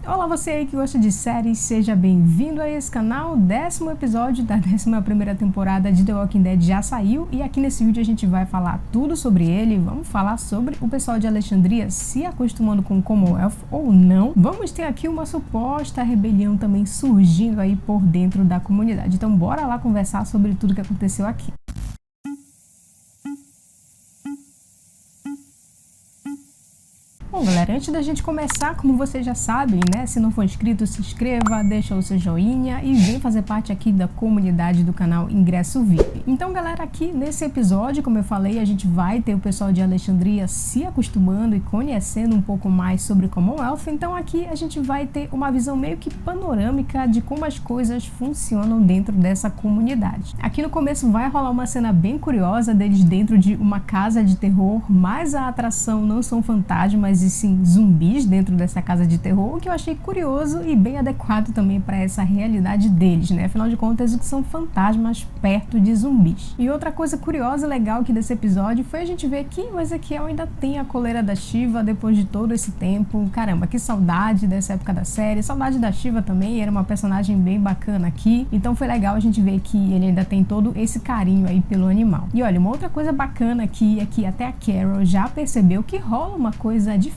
Olá você aí que gosta de séries, seja bem-vindo a esse canal. 10º episódio da 11ª temporada de The Walking Dead já saiu e aqui nesse vídeo a gente vai falar tudo sobre ele. Vamos falar sobre o pessoal de Alexandria se acostumando com o Commonwealth ou não. Vamos ter aqui uma suposta rebelião também surgindo aí por dentro da comunidade. Então bora lá conversar sobre tudo que aconteceu aqui. Bom, galera, antes da gente começar, como vocês já sabem, né? Se não for inscrito, se inscreva, deixa o seu joinha e vem fazer parte aqui da comunidade do canal Ingresso VIP. Então, galera, aqui nesse episódio, como eu falei, a gente vai ter o pessoal de Alexandria se acostumando e conhecendo um pouco mais sobre Commonwealth. Então, aqui a gente vai ter uma visão meio que panorâmica de como as coisas funcionam dentro dessa comunidade. Aqui no começo vai rolar uma cena bem curiosa deles dentro de uma casa de terror, mas a atração não são fantasmas, e sim zumbis dentro dessa casa de terror, o que eu achei curioso e bem adequado também para essa realidade deles, né? Afinal de contas, o que são fantasmas perto de zumbis. E outra coisa curiosa e legal aqui desse episódio foi a gente ver que o Ezequiel ainda tem a coleira da Shiva depois de todo esse tempo. Caramba, que saudade dessa época da série, saudade da Shiva também, era uma personagem bem bacana aqui, então foi legal a gente ver que ele ainda tem todo esse carinho aí pelo animal. E olha, uma outra coisa bacana aqui é que até a Carol já percebeu que rola uma coisa diferente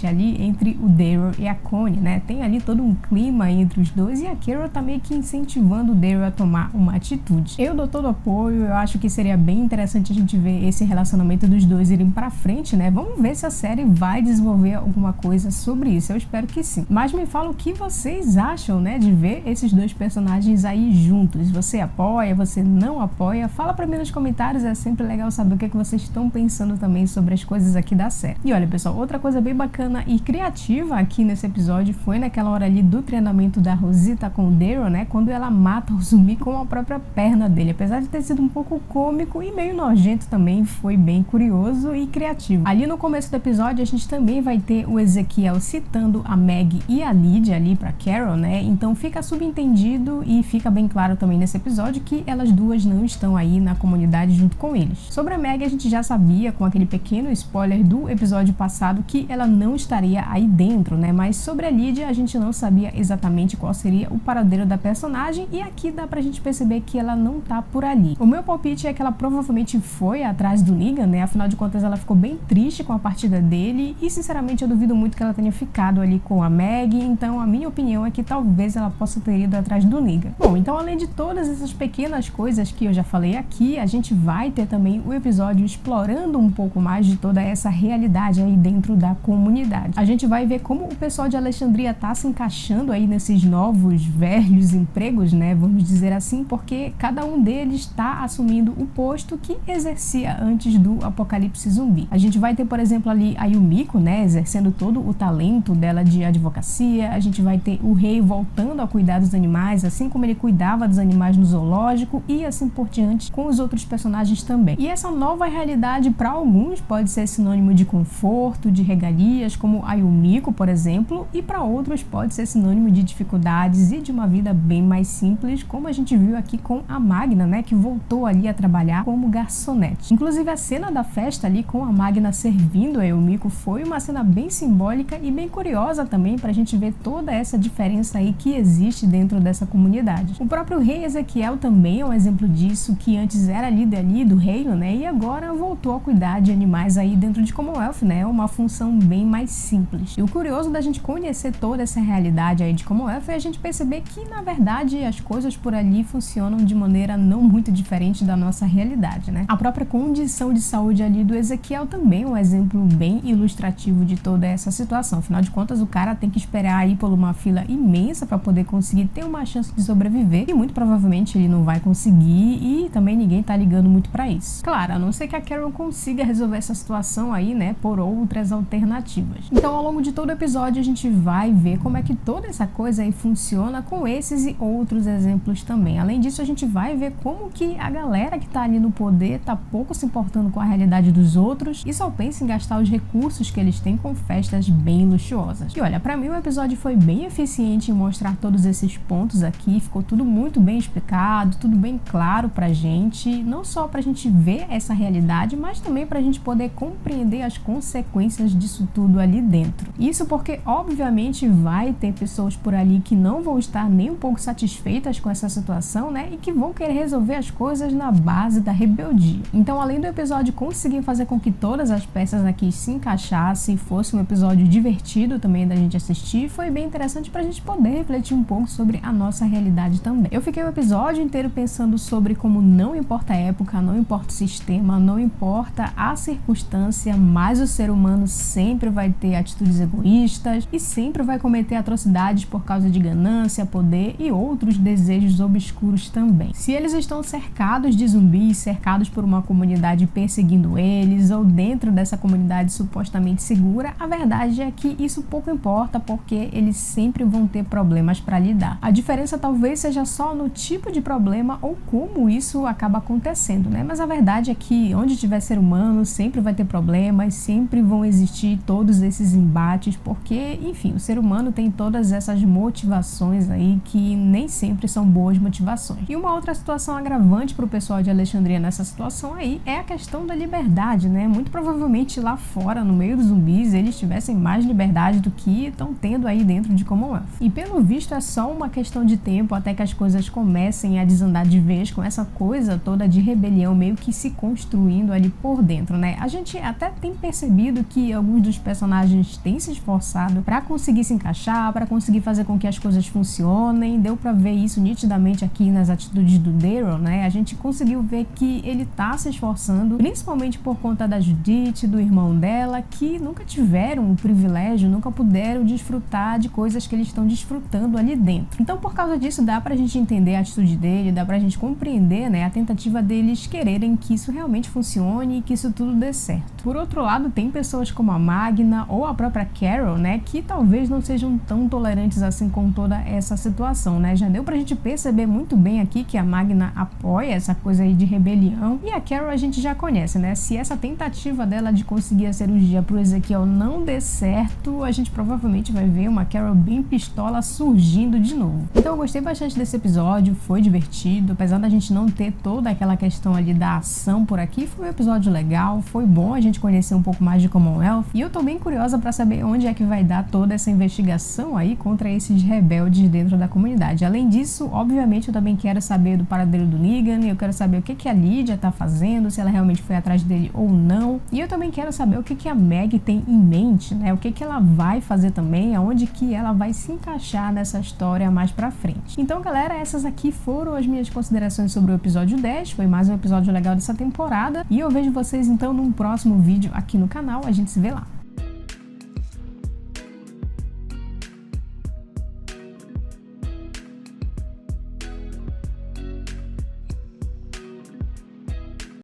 ali entre o Daryl e a Connie, né? Tem ali todo um clima entre os dois e a Carol tá meio que incentivando o Daryl a tomar uma atitude. Eu dou todo o apoio, eu acho que seria bem interessante a gente ver esse relacionamento dos dois irem pra frente, né? Vamos ver se a série vai desenvolver alguma coisa sobre isso, eu espero que sim. Mas me fala o que vocês acham, né, de ver esses dois personagens aí juntos. Você apoia, você não apoia? Fala pra mim nos comentários, é sempre legal saber o que é que vocês estão pensando também sobre as coisas aqui da série. E olha, pessoal, outra coisa bem bacana e criativa aqui nesse episódio foi naquela hora ali do treinamento da Rosita com o Daryl, né? Quando ela mata o zumbi com a própria perna dele. Apesar de ter sido um pouco cômico e meio nojento também, foi bem curioso e criativo. Ali no começo do episódio a gente também vai ter o Ezequiel citando a Meg e a Lydia ali pra Carol, né? Então fica subentendido e fica bem claro também nesse episódio que elas duas não estão aí na comunidade junto com eles. Sobre a Meg a gente já sabia com aquele pequeno spoiler do episódio passado que ela não estaria aí dentro, né? Mas sobre a Lydia a gente não sabia exatamente qual seria o paradeiro da personagem e aqui dá pra gente perceber que ela não tá por ali. O meu palpite é que ela provavelmente foi atrás do Negan, né? Afinal de contas ela ficou bem triste com a partida dele e sinceramente eu duvido muito que ela tenha ficado ali com a Meg, então a minha opinião é que talvez ela possa ter ido atrás do Negan. Bom, então além de todas essas pequenas coisas que eu já falei aqui, a gente vai ter também o episódio explorando um pouco mais de toda essa realidade aí dentro da comunidade. A gente vai ver como o pessoal de Alexandria tá se encaixando aí nesses novos velhos empregos, né, vamos dizer assim, porque cada um deles está assumindo o posto que exercia antes do apocalipse zumbi. A gente vai ter, por exemplo, ali a Yumiko, né, exercendo todo o talento dela de advocacia. A gente vai ter o rei voltando a cuidar dos animais, assim como ele cuidava dos animais no zoológico e assim por diante com os outros personagens também. E essa nova realidade para alguns pode ser sinônimo de conforto, de regalias, como a Yumiko, por exemplo, e para outros pode ser sinônimo de dificuldades e de uma vida bem mais simples, como a gente viu aqui com a Magna, né, que voltou ali a trabalhar como garçonete. Inclusive a cena da festa ali com a Magna servindo a Yumiko foi uma cena bem simbólica e bem curiosa também pra gente ver toda essa diferença aí que existe dentro dessa comunidade. O próprio rei Ezequiel também é um exemplo disso, que antes era líder ali do reino, né, e agora voltou a cuidar de animais aí dentro de Commonwealth, né, uma função bem mais simples. E o curioso da gente conhecer toda essa realidade aí de Commonwealth é a gente perceber que, na verdade, as coisas por ali funcionam de maneira não muito diferente da nossa realidade, né? A própria condição de saúde ali do Ezequiel também é um exemplo bem ilustrativo de toda essa situação. Afinal de contas, o cara tem que esperar aí por uma fila imensa para poder conseguir ter uma chance de sobreviver e muito provavelmente ele não vai conseguir e também ninguém tá ligando muito para isso. Claro, a não ser que a Carol consiga resolver essa situação aí, né, por outras alternativas. Então, ao longo de todo o episódio, a gente vai ver como é que toda essa coisa aí funciona com esses e outros exemplos também. Além disso, a gente vai ver como que a galera que tá ali no poder tá pouco se importando com a realidade dos outros e só pensa em gastar os recursos que eles têm com festas bem luxuosas. E olha, pra mim o episódio foi bem eficiente em mostrar todos esses pontos aqui, ficou tudo muito bem explicado, tudo bem claro pra gente, não só pra gente ver essa realidade, mas também pra gente poder compreender as consequências disso tudo tudo ali dentro. Isso porque, obviamente, vai ter pessoas por ali que não vão estar nem um pouco satisfeitas com essa situação, né? E que vão querer resolver as coisas na base da rebeldia. Então, além do episódio conseguir fazer com que todas as peças aqui se encaixassem, fosse um episódio divertido também da gente assistir, foi bem interessante pra gente poder refletir um pouco sobre a nossa realidade também. Eu fiquei o episódio inteiro pensando sobre como não importa a época, não importa o sistema, não importa a circunstância, mas o ser humano sempre vai ter atitudes egoístas e sempre vai cometer atrocidades por causa de ganância, poder e outros desejos obscuros também. Se eles estão cercados de zumbis, cercados por uma comunidade perseguindo eles, ou dentro dessa comunidade supostamente segura, a verdade é que isso pouco importa, porque eles sempre vão ter problemas para lidar. A diferença talvez seja só no tipo de problema ou como isso acaba acontecendo, né? Mas a verdade é que onde tiver ser humano sempre vai ter problemas, sempre vão existir todos esses embates, porque, enfim, o ser humano tem todas essas motivações aí que nem sempre são boas motivações. E uma outra situação agravante para o pessoal de Alexandria nessa situação aí é a questão da liberdade, né? Muito provavelmente lá fora, no meio dos zumbis, eles tivessem mais liberdade do que estão tendo aí dentro de Commonwealth. E pelo visto é só uma questão de tempo até que as coisas comecem a desandar de vez, com essa coisa toda de rebelião meio que se construindo ali por dentro, né? A gente até tem percebido que alguns dos personagens têm se esforçado para conseguir se encaixar, para conseguir fazer com que as coisas funcionem. Deu para ver isso nitidamente aqui nas atitudes do Daryl, né? A gente conseguiu ver que ele tá se esforçando, principalmente por conta da Judith, do irmão dela, que nunca tiveram o privilégio, nunca puderam desfrutar de coisas que eles estão desfrutando ali dentro. Então, por causa disso, dá pra gente entender a atitude dele, dá pra gente compreender, né, a tentativa deles quererem que isso realmente funcione e que isso tudo dê certo. Por outro lado, tem pessoas como a Magna ou a própria Carol, né, que talvez não sejam tão tolerantes assim com toda essa situação, né? Já deu pra gente perceber muito bem aqui que a Magna apoia essa coisa aí de rebelião, e a Carol a gente já conhece, né? Se essa tentativa dela de conseguir a cirurgia pro Ezequiel não der certo, a gente provavelmente vai ver uma Carol bem pistola surgindo de novo. Então eu gostei bastante desse episódio, foi divertido, apesar da gente não ter toda aquela questão ali da ação por aqui, foi um episódio legal, foi bom a gente conhecer um pouco mais de Commonwealth, e eu tô bem curiosa pra saber onde é que vai dar toda essa investigação aí contra esses rebeldes dentro da comunidade. Além disso, obviamente eu também quero saber do paradeiro do Negan, eu quero saber o que a Lydia tá fazendo, se ela realmente foi atrás dele ou não, e eu também quero saber o que a Meg tem em mente, né? O que ela vai fazer também, aonde que ela vai se encaixar nessa história mais pra frente. Então, galera, essas aqui foram as minhas considerações sobre o episódio 10, foi mais um episódio legal dessa temporada, e eu vejo vocês então num próximo vídeo aqui no canal, a gente se vê lá.